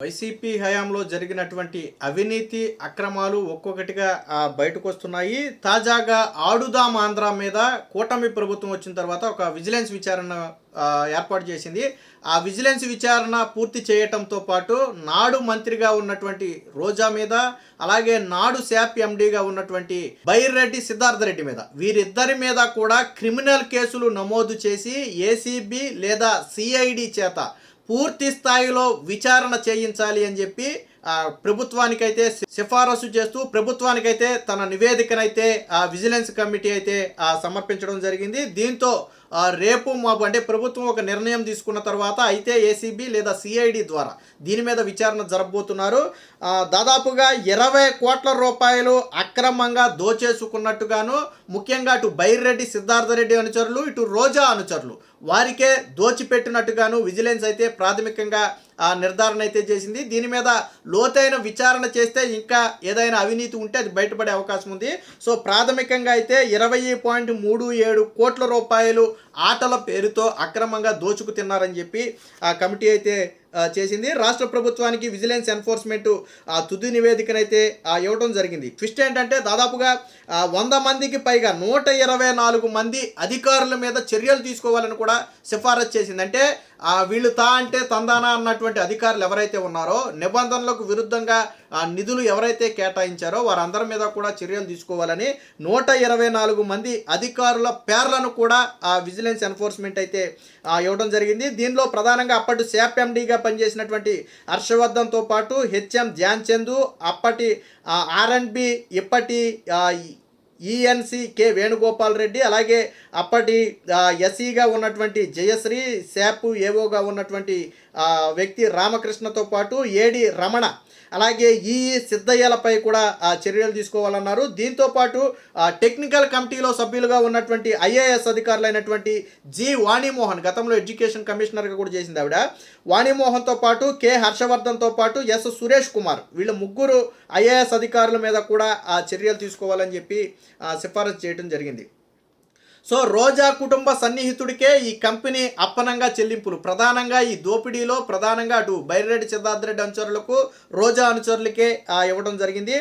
YCP హయాంలో జరిగినటువంటి అవినీతి అక్రమాలు ఒక్కొక్కటిగా బయటకు వస్తున్నాయి. తాజాగా ఆడుదాం ఆంధ్ర మీద కూటమి ప్రభుత్వం వచ్చిన తర్వాత ఒక విజిలెన్స్ విచారణ ఏర్పాటు చేసింది. ఆ విజిలెన్స్ విచారణ పూర్తి చేయటంతో పాటు నాడు మంత్రిగా ఉన్నటువంటి రోజా మీద, అలాగే నాడు శాప్ ఎండీగా ఉన్నటువంటి బైరెడ్డి సిద్ధార్థ రెడ్డి మీద, వీరిద్దరి మీద కూడా క్రిమినల్ కేసులు నమోదు చేసి ఏసీబీ లేదా సిఐడి చేత పూర్తి స్థాయిలో విచారణ చేయించాలి అని చెప్పి ప్రభుత్వానికైతే సిఫారసు చేస్తూ ప్రభుత్వానికైతే తన నివేదికనైతే విజిలెన్స్ కమిటీ అయితే సమర్పించడం జరిగింది. దీంతో రేపు మాపు అంటే ప్రభుత్వం ఒక నిర్ణయం తీసుకున్న తర్వాత అయితే ఏసీబీ లేదా సిఐడి ద్వారా దీని మీద విచారణ జరగబోతున్నారు. దాదాపుగా 20 కోట్ల రూపాయలు అక్రమంగా దోచేసుకున్నట్టుగాను, ముఖ్యంగా అటు బైరెడ్డి సిద్ధార్థ రెడ్డి అనుచరులు, ఇటు రోజా అనుచరులు వారికే దోచిపెట్టినట్టుగాను విజిలెన్స్ అయితే ప్రాథమికంగా నిర్ధారణ అయితే చేసింది. దీని మీద లోతైన విచారణ చేస్తే ఇంకా ఏదైనా అవినీతి ఉంటే అది బయటపడే అవకాశం ఉంది. సో ప్రాథమికంగా అయితే 20.37 కోట్ల రూపాయలు ఆటల పేరుతో అక్రమంగా దోచుకు తిన్నారని చెప్పి ఆ కమిటీ అయితే చేసింది. రాష్ట్ర ప్రభుత్వానికి విజిలెన్స్ ఎన్ఫోర్స్మెంట్ తుది నివేదికనైతే ఇవ్వడం జరిగింది. ట్విస్ట్ ఏంటంటే దాదాపుగా 100 మందికి పైగా 124 మంది అధికారుల మీద చర్యలు తీసుకోవాలని కూడా సిఫారసు చేసింది. అంటే వీళ్ళు అంటే తందానా అన్నటువంటి అధికారులు ఎవరైతే ఉన్నారో, నిబంధనలకు విరుద్ధంగా నిధులు ఎవరైతే కేటాయించారో వారందరి మీద కూడా చర్యలు తీసుకోవాలని 124 మంది అధికారుల పేర్లను కూడా విజిలెన్స్ ఎన్ఫోర్స్మెంట్ అయితే ఇవ్వడం జరిగింది. దీనిలో ప్రధానంగా అప్పటి శాప్ ఎండీగా పనిచేసినటువంటి హర్షవర్ధన్తో పాటు హెచ్ఎం ధ్యాన్ చందు, అప్పటి ఆర్ఎండ్బి ఇప్పటి ఈఎన్సి కె వేణుగోపాల్ రెడ్డి, అలాగే అప్పటి ఎస్ఈగా ఉన్నటువంటి జయశ్రీ, శాప్ ఏవోగా ఉన్నటువంటి వ్యక్తి రామకృష్ణతో పాటు ఏడి రమణ, అలాగే సిద్ధయ్యలపై కూడా చర్యలు తీసుకోవాలన్నారు. దీంతోపాటు టెక్నికల్ కమిటీలో సభ్యులుగా ఉన్నటువంటి ఐఏఎస్ అధికారులైనటువంటి జి వాణిమోహన్, గతంలో ఎడ్యుకేషన్ కమిషనర్గా కూడా చేసింది ఆవిడ, వాణిమోహన్తో పాటు కె హర్షవర్ధన్తో పాటు ఎస్ సురేష్ కుమార్, వీళ్ళ ముగ్గురు ఐఏఎస్ అధికారుల మీద కూడా చర్యలు తీసుకోవాలని చెప్పి సిఫారసు చేయడం జరిగింది. సో రోజా కుటుంబ సన్నిహితుడికే ఈ కంపెనీ అప్పనంగా చెల్లింపులు, ప్రధానంగా ఈ దోపిడీలో ప్రధానంగా అటు బైరెడ్డి సిద్ధార్థ రెడ్డి అనుచరులకు, రోజా అనుచరులకే ఇవ్వడం జరిగింది.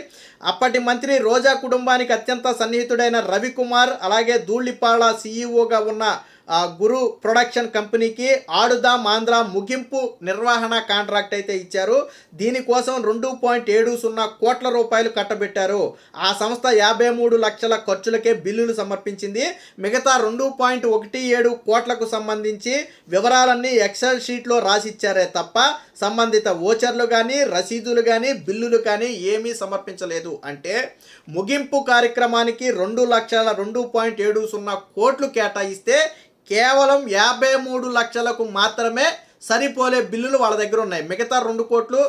అప్పటి మంత్రి రోజా కుటుంబానికి అత్యంత సన్నిహితుడైన రవికుమార్, అలాగే ధూళిపాళ సీఈఓగా ఉన్న గురు ప్రొడక్షన్ కంపెనీకి ఆడుదాం ఆంధ్ర ముగింపు నిర్వహణ కాంట్రాక్ట్ అయితే ఇచ్చారు. దీనికోసం 2.70 కోట్ల రూపాయలు కట్టబెట్టారు. ఆ సంస్థ 53 లక్షల ఖర్చులకే బిల్లులు సమర్పించింది. మిగతా 2.17 కోట్లకు సంబంధించి వివరాలన్నీ ఎక్సెల్ షీట్లో రాసిచ్చారే తప్ప సంబంధిత ఓచర్లు కానీ, రసీదులు కానీ, బిల్లులు కానీ ఏమీ సమర్పించలేదు. అంటే ముగింపు కార్యక్రమానికి 2.70 కోట్లు కేటాయిస్తే కేవలం 53 లక్షలకు మాత్రమే సరిపోలే బిల్లులు వాళ్ళ దగ్గర ఉన్నాయి. మిగతా 2 కోట్లు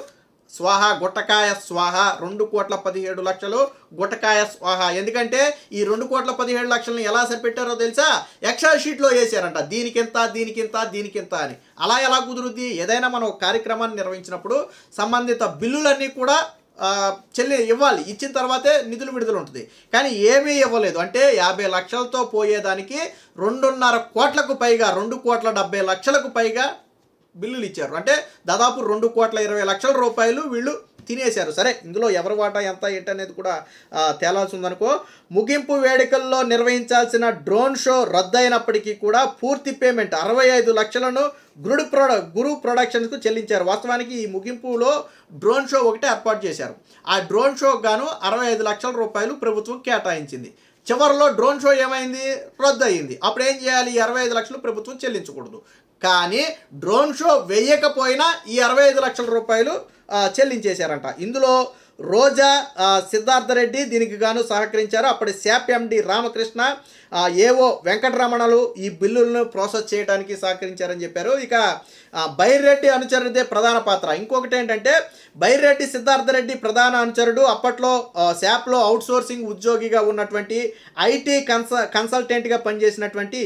స్వాహ, గుట్టకాయ స్వాహ, 2.17 గుట్టకాయ స్వాహ. ఎందుకంటే ఈ 2.17 ఎలా సరిపెట్టారో తెలుసా? ఎక్సెల్ షీట్లో వేసారంట, దీనికింత దీనికింత దీనికింత అని. అలా ఎలా కుదురుద్ది? ఏదైనా మనం కార్యక్రమాన్ని నిర్వహించినప్పుడు సంబంధిత బిల్లులన్నీ కూడా ఇవ్వాలి, ఇచ్చిన తర్వాతే నిధులు విడుదల ఉంటుంది. కానీ ఏమీ ఇవ్వలేదు. అంటే 50 లక్షలతో పోయేదానికి 2.5 కోట్లకు పైగా, 2.70 పైగా బిల్లులు ఇచ్చారు. అంటే దాదాపు 2.20 రూపాయలు వీళ్ళు తినేశారు. సరే, ఇందులో ఎవరి వాటా ఎంత ఏంటనేది కూడా తేలాల్సి ఉందనుకో. ముగింపు వేడుకల్లో నిర్వహించాల్సిన డ్రోన్ షో రద్దయినప్పటికీ కూడా పూర్తి పేమెంట్ 65 లక్షలను గురు ప్రొడక్షన్స్కు చెల్లించారు. వాస్తవానికి ఈ ముగింపులో డ్రోన్ షో ఒకటే ఏర్పాటు చేశారు. ఆ డ్రోన్ షోకు గాను 65 లక్షల రూపాయలు ప్రభుత్వం కేటాయించింది. చివరిలో డ్రోన్ షో ఏమైంది? రద్దు అయింది. అప్పుడు ఏం చేయాలి? 65 లక్షలు ప్రభుత్వం చెల్లించకూడదు. కానీ డ్రోన్ షో వేయకపోయినా ఈ 65 లక్షల రూపాయలు చెల్లించేశారంట. ఇందులో రోజా, సిద్ధార్థ రెడ్డి దీనికి గాను సహకరించారు. అప్పటి శాప్ ఎండి రామకృష్ణ, ఏవో వెంకటరమణలు ఈ బిల్లులను ప్రాసెస్ చేయడానికి సహకరించారని చెప్పారు. ఇక బైరెడ్డి అనుచరుడిదే ప్రధాన పాత్ర. ఇంకొకటి ఏంటంటే బైరెడ్డి సిద్ధార్థ రెడ్డి ప్రధాన అనుచరుడు అప్పట్లో శాప్లో అవుట్సోర్సింగ్ ఉద్యోగిగా ఉన్నటువంటి ఐటీ కన్సల్టెంట్గా పనిచేసినటువంటి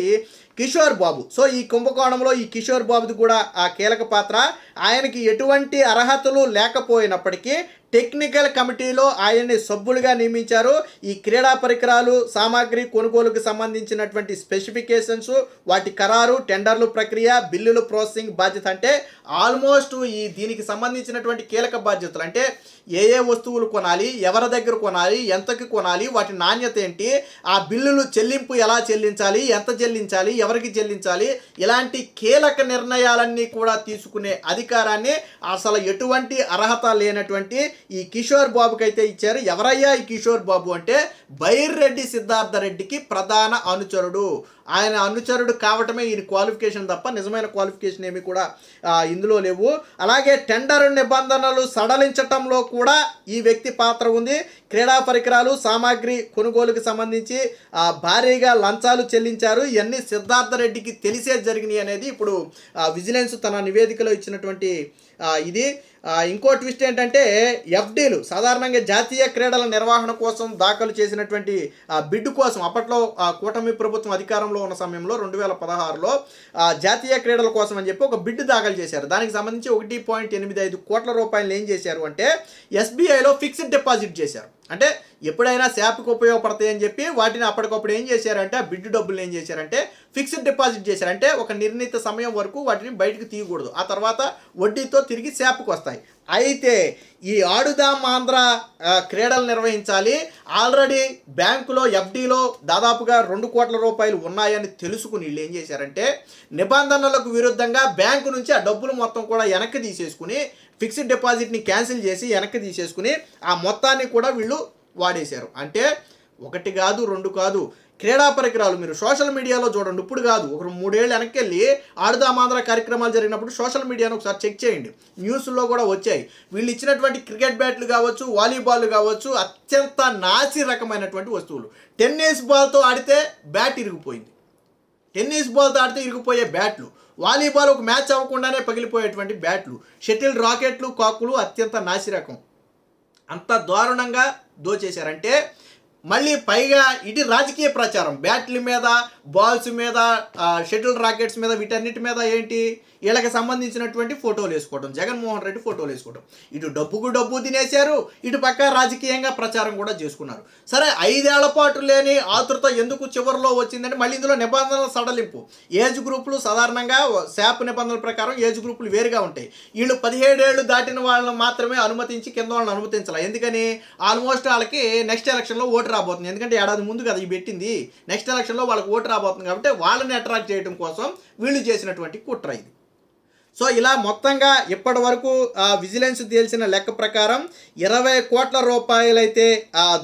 కిషోర్ బాబు. సో ఈ కుంభకోణంలో ఈ కిషోర్ బాబుది కూడా కీలక పాత్ర. ఆయనకి ఎటువంటి అర్హతలు లేకపోయినప్పటికీ టెక్నికల్ కమిటీలో ఆయన్ని సభ్యులుగా నియమించారు. ఈ క్రీడా పరికరాలు సామాగ్రి కొనుగోలుకు సంబంధించినటువంటి స్పెసిఫికేషన్స్, వాటి ఖరారు, టెండర్లు ప్రక్రియ, బిల్లులు ప్రాసెసింగ్ బాధ్యత, అంటే ఆల్మోస్ట్ దీనికి సంబంధించినటువంటి కీలక బాధ్యతలు, అంటే ఏ ఏ వస్తువులు కొనాలి, ఎవరి దగ్గర కొనాలి, ఎంతకి కొనాలి, వాటి నాణ్యత ఏంటి, ఆ బిల్లులు చెల్లింపు ఎలా చెల్లించాలి, ఎంత చెల్లించాలి, ఎవరికి చెల్లించాలి, ఇలాంటి కీలక నిర్ణయాలన్నీ కూడా తీసుకునే అధికారాన్ని అసలు ఎటువంటి అర్హత లేనటువంటి ఈ కిషోర్ బాబుకి అయితే ఇచ్చారు. ఎవరయ్యా ఈ కిషోర్ బాబు అంటే బైర్రెడ్డి సిద్ధార్థ రెడ్డికి ప్రధాన అనుచరుడు. ఆయన అనుచరుడు కావటమే ఈయన క్వాలిఫికేషన్ తప్ప నిజమైన క్వాలిఫికేషన్ ఏమి కూడా ఇందులో లేవు. అలాగే టెండర్ నిబంధనలు సడలించటంలో కూడా ఈ వ్యక్తి పాత్ర ఉంది. క్రీడా పరికరాలు సామాగ్రి కొనుగోలుకు సంబంధించి భారీగా లంచాలు చెల్లించారు. ఇవన్నీ సిద్ధార్థ రెడ్డికి తెలిసే జరిగినాయి అనేది ఇప్పుడు విజిలెన్స్ తన నివేదికలో ఇచ్చినటువంటి ఇది. ఇంకో ట్విస్ట్ ఏంటంటే ఎఫ్డీలు సాధారణంగా జాతీయ క్రీడల నిర్వహణ కోసం దాఖలు చేసినటువంటి బిడ్ కోసం అప్పట్లో కూటమి ప్రభుత్వం అధికారంలో ఉన్న సమయంలో 2016లో జాతీయ క్రీడల కోసం అని చెప్పి ఒక బిడ్ దాఖలు చేశారు. దానికి సంబంధించి 1.85 కోట్ల రూపాయలు ఏం చేశారు అంటే ఎస్బీఐలో ఫిక్స్డ్ డిపాజిట్ చేశారు. అంటే ఎప్పుడైనా శాప్కి ఉపయోగపడతాయి అని చెప్పి వాటిని అప్పటికప్పుడు ఏం చేశారంటే ఆ బిడ్డు డబ్బులు ఏం చేశారంటే ఫిక్స్డ్ డిపాజిట్ చేశారంటే ఒక నిర్ణీత సమయం వరకు వాటిని బయటకు తీయకూడదు, ఆ తర్వాత వడ్డీతో తిరిగి శాప్కి వస్తాయి. అయితే ఈ ఆడుదాం ఆంధ్ర క్రీడలు నిర్వహించాలి, ఆల్రెడీ బ్యాంకులో ఎఫ్డీలో దాదాపుగా 2 కోట్ల రూపాయలు ఉన్నాయని తెలుసుకుని వీళ్ళు ఏం చేశారంటే నిబంధనలకు విరుద్ధంగా బ్యాంకు నుంచి ఆ డబ్బులు మొత్తం కూడా వెనక్కి తీసేసుకుని ఫిక్స్డ్ డిపాజిట్ని క్యాన్సిల్ చేసి వెనక్కి తీసేసుకుని ఆ మొత్తాన్ని కూడా వీళ్ళు వాడేశారు. అంటే 1 కాదు 2 కాదు, క్రీడా పరికరాలు మీరు సోషల్ మీడియాలో చూడండి, ఇప్పుడు కాదు ఒక 3 ఏళ్ళు వెనక్కి వెళ్ళి ఆడుదామాంధ్ర కార్యక్రమాలు జరిగినప్పుడు సోషల్ మీడియాను ఒకసారి చెక్ చేయండి, న్యూస్లో కూడా వచ్చాయి. వీళ్ళు ఇచ్చినటువంటి క్రికెట్ బ్యాట్లు కావచ్చు, వాలీబాల్ కావచ్చు, అత్యంత నాసి రకమైనటువంటి వస్తువులు. టెన్నిస్ బాల్తో ఆడితే బ్యాట్ ఇరిగిపోయింది, టెన్నిస్ బాల్తో ఆడితే ఇరిగిపోయే బ్యాట్లు, వాలీబాల్ ఒక మ్యాచ్ అవ్వకుండానే పగిలిపోయేటువంటి బ్యాట్లు, షటిల్ రాకెట్లు, కాకులు అత్యంత నాసిరకం. అంత దారుణంగా దోచేశారంటే మళ్ళీ పైగా ఇది రాజకీయ ప్రచారం, బ్యాట్ల మీద, బాల్స్ మీద, షటిల్ రాకెట్స్ మీద, వీటన్నిటి మీద ఏంటి వీళ్ళకి సంబంధించినటువంటి ఫోటోలు వేసుకోవడం, జగన్మోహన్ రెడ్డి ఫోటోలు వేసుకోవడం. ఇటు డబ్బుకు డబ్బు తినేశారు, ఇటు పక్క రాజకీయంగా ప్రచారం కూడా చేసుకున్నారు. సరే 5 ఏళ్ల పాటు లేని ఆతృత ఎందుకు చివరిలో వచ్చిందంటే మళ్ళీ ఇందులో నిబంధనల సడలింపు. ఏజ్ గ్రూపులు సాధారణంగా శాప్ నిబంధనల ప్రకారం ఏజ్ గ్రూపులు వేరుగా ఉంటాయి. వీళ్ళు 17 ఏళ్ళు దాటిన వాళ్ళని మాత్రమే అనుమతించి కింద వాళ్ళని అనుమతించాలి. ఎందుకని ఆల్మోస్ట్ వాళ్ళకి నెక్స్ట్ ఎలక్షన్లో ఓటు రాబోతుంది, ఎందుకంటే ఏడాది ముందు కదా ఇది పెట్టింది, నెక్స్ట్ ఎలక్షన్లో వాళ్ళకి ఓటు రాబోతుంది కాబట్టి వాళ్ళని అట్రాక్ట్ చేయడం కోసం వీళ్ళు చేసినటువంటి కుట్ర ఇది. సో ఇలా మొత్తంగా ఇప్పటి వరకు విజిలెన్స్ తేల్చిన లెక్క ప్రకారం 20 కోట్ల రూపాయలైతే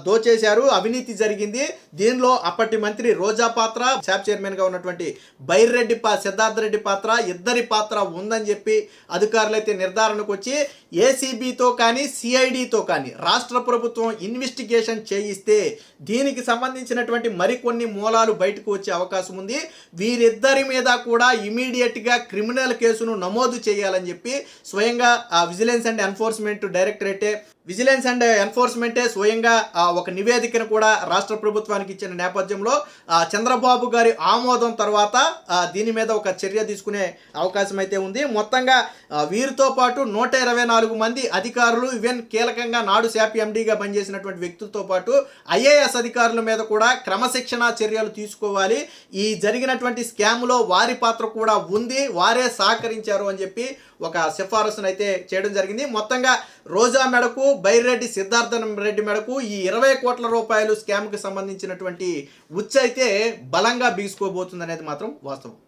దోచేశారు, అవినీతి జరిగింది. దీనిలో అప్పటి మంత్రి రోజా పాత్ర, శాప్ చైర్మన్గా ఉన్నటువంటి బైర్రెడ్డి సిద్ధార్థ రెడ్డి పాత్ర, ఇద్దరి పాత్ర ఉందని చెప్పి అధికారులైతే నిర్ధారణకు వచ్చి ఏసీబీతో కానీ సిఐడితో కానీ రాష్ట్ర ప్రభుత్వం ఇన్వెస్టిగేషన్ చేయిస్తే దీనికి సంబంధించినటువంటి మరికొన్ని మూలాలు బయటకు వచ్చే అవకాశం ఉంది. వీరిద్దరి మీద కూడా ఇమీడియట్గా క్రిమినల్ కేసును నమోదు చేయాలని చెప్పి స్వయంగా విజిలెన్స్ అండ్ ఎన్ఫోర్స్మెంటే స్వయంగా ఒక నివేదికను కూడా రాష్ట్ర ప్రభుత్వానికి ఇచ్చిన నేపథ్యంలో చంద్రబాబు గారి ఆమోదం తర్వాత దీని మీద ఒక చర్య తీసుకునే అవకాశం అయితే ఉంది. మొత్తంగా వీరితో పాటు 124 మంది అధికారులు, ఈవెన్ కీలకంగా నాడు శాప్ ఎండీగా పనిచేసినటువంటి వ్యక్తులతో పాటు ఐఏఎస్ అధికారుల మీద కూడా క్రమశిక్షణ చర్యలు తీసుకోవాలి. ఈ జరిగినటువంటి స్కామ్లో వారి పాత్ర కూడా ఉంది, వారే సహకరించారు అని చెప్పి ఒక సిఫారసును అయితే చేయడం జరిగింది. మొత్తంగా రోజా మెడకు, బైర్రెడ్డి సిద్ధార్థ రెడ్డి మెడకు ఈ 20 కోట్ల రూపాయలు స్కామ్కి సంబంధించినటువంటి ఉచ్చు అయితే బలంగా బీసుకోబోతుంది అనేది మాత్రం వాస్తవం.